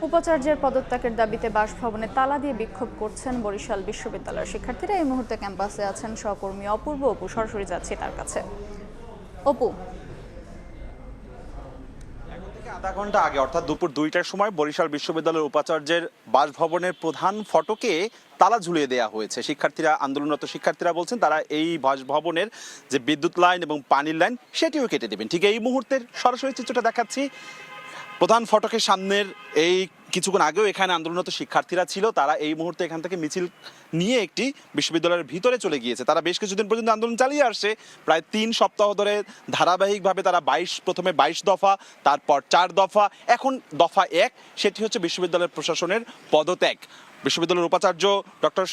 উপাচার্যের পদত্যাগের দাবিতে বাসভবনে তালা দিয়ে বিক্ষোভ করছেন বরিশাল বিশ্ববিদ্যালয়ের শিক্ষার্থীরা। এই মুহূর্তে ক্যাম্পাসে আছেন সহকর্মী অপূর্ব। সরাসরি যাচ্ছি তার কাছে। অপু, আধা ঘন্টা আগে অর্থাৎ দুপুর 2টার সময় বরিশাল বিশ্ববিদ্যালয়ের উপাচার্যের বাসভবনের প্রধান ফটকে তালা ঝুলিয়ে দেওয়া হয়েছে। আন্দোলনরত শিক্ষার্থীরা বলছেন তারা এই বাসভবনের যে বিদ্যুৎ লাইন এবং পানির লাইন সেটিও কেটে দেবেন। ঠিক এই মুহূর্তের সরাসরি চিত্রটা দেখাচ্ছি। প্রধান ফটকের সামনের এই কিছুক্ষণ আগেও এখানে আন্দোলনরত শিক্ষার্থীরা ছিল, তারা এই মুহূর্তে এখান থেকে মিছিল নিয়ে একটি বিশ্ববিদ্যালয়ের ভিতরে চলে গিয়েছে। তারা বেশ কিছুদিন পর্যন্ত আন্দোলন চালিয়ে আসছে, প্রায় 3 সপ্তাহ ধরে ধারাবাহিকভাবে তারা প্রথমে 22 দফা, তারপর 4 দফা, এখন দফা 1, সেটি হচ্ছে বিশ্ববিদ্যালয়ের প্রশাসনের পদত্যাগ। বিশ্ববিদ্যালয়ের উপাচার্য ডক্টর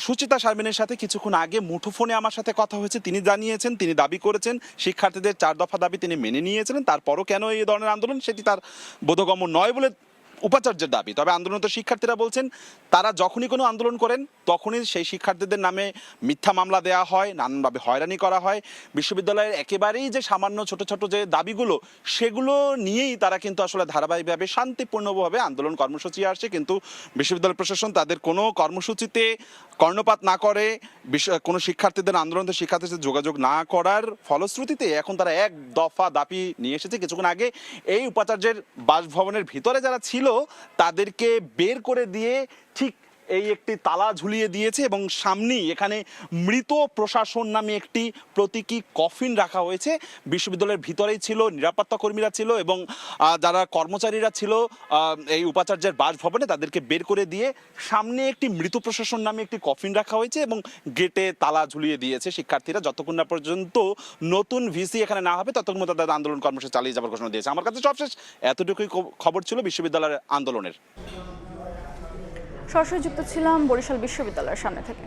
সুচিতা শারমিনের সাথে কিছুক্ষণ আগে মুঠোফোনে আমার সাথে কথা হয়েছে। তিনি জানিয়েছেন, তিনি দাবি করেছেন শিক্ষার্থীদের 4 দফা দাবি তিনি মেনে নিয়েছিলেন, তারপরও কেন এই ধরনের আন্দোলন সেটি তার বোধগম্য নয় বলে উপাচার্যের দাবি। তবে আন্দোলনরত শিক্ষার্থীরা বলছেন তারা যখনই কোনো আন্দোলন করেন তখনই সেই শিক্ষার্থীদের নামে মিথ্যা মামলা দেওয়া হয়, নানানভাবে হয়রানি করা হয়। বিশ্ববিদ্যালয়ের একেবারেই যে সামান্য ছোট ছোট যে দাবিগুলো সেগুলো নিয়েই তারা কিন্তু আসলে ধারাবাহিকভাবে শান্তিপূর্ণভাবে আন্দোলন কর্মসূচি আসছে, কিন্তু বিশ্ববিদ্যালয় প্রশাসন তাদের কোনো কর্মসূচিতে কর্ণপাত না করে, কোনো শিক্ষার্থীদের যোগাযোগ না করার ফলশ্রুতিতে এখন তারা 1 দফা দাবি নিয়ে এসেছে। কিছুক্ষণ আগে এই উপাচার্যের বাসভবনের ভিতরে যারা ছিল তাদেরকে বের করে দিয়ে ঠিক এই একটি তালা ঝুলিয়ে দিয়েছে এবং সামনেই এখানে মৃত প্রশাসন নামে একটি প্রতীকী কফিন রাখা হয়েছে। বিশ্ববিদ্যালয়ের ভিতরেই ছিল, নিরাপত্তা কর্মীরা ছিল এবং যারা কর্মচারীরা ছিল এই উপাচার্যের বাসভবনে, তাদেরকে বের করে দিয়ে সামনে একটি মৃত প্রশাসন নামে একটি কফিন রাখা হয়েছে এবং গেটে তালা ঝুলিয়ে দিয়েছে শিক্ষার্থীরা। যতক্ষণ না পর্যন্ত নতুন ভিসি এখানে না হবে ততক্ষণ তাদের আন্দোলন কর্মসূচি চালিয়ে যাবার ঘোষণা দিয়েছে। আমার কাছে সবশেষ এতটুকুই খবর ছিল বিশ্ববিদ্যালয়ের আন্দোলনের। সরাসরি যুক্ত ছিলাম বরিশাল বিশ্ববিদ্যালয়ের সামনে থেকে।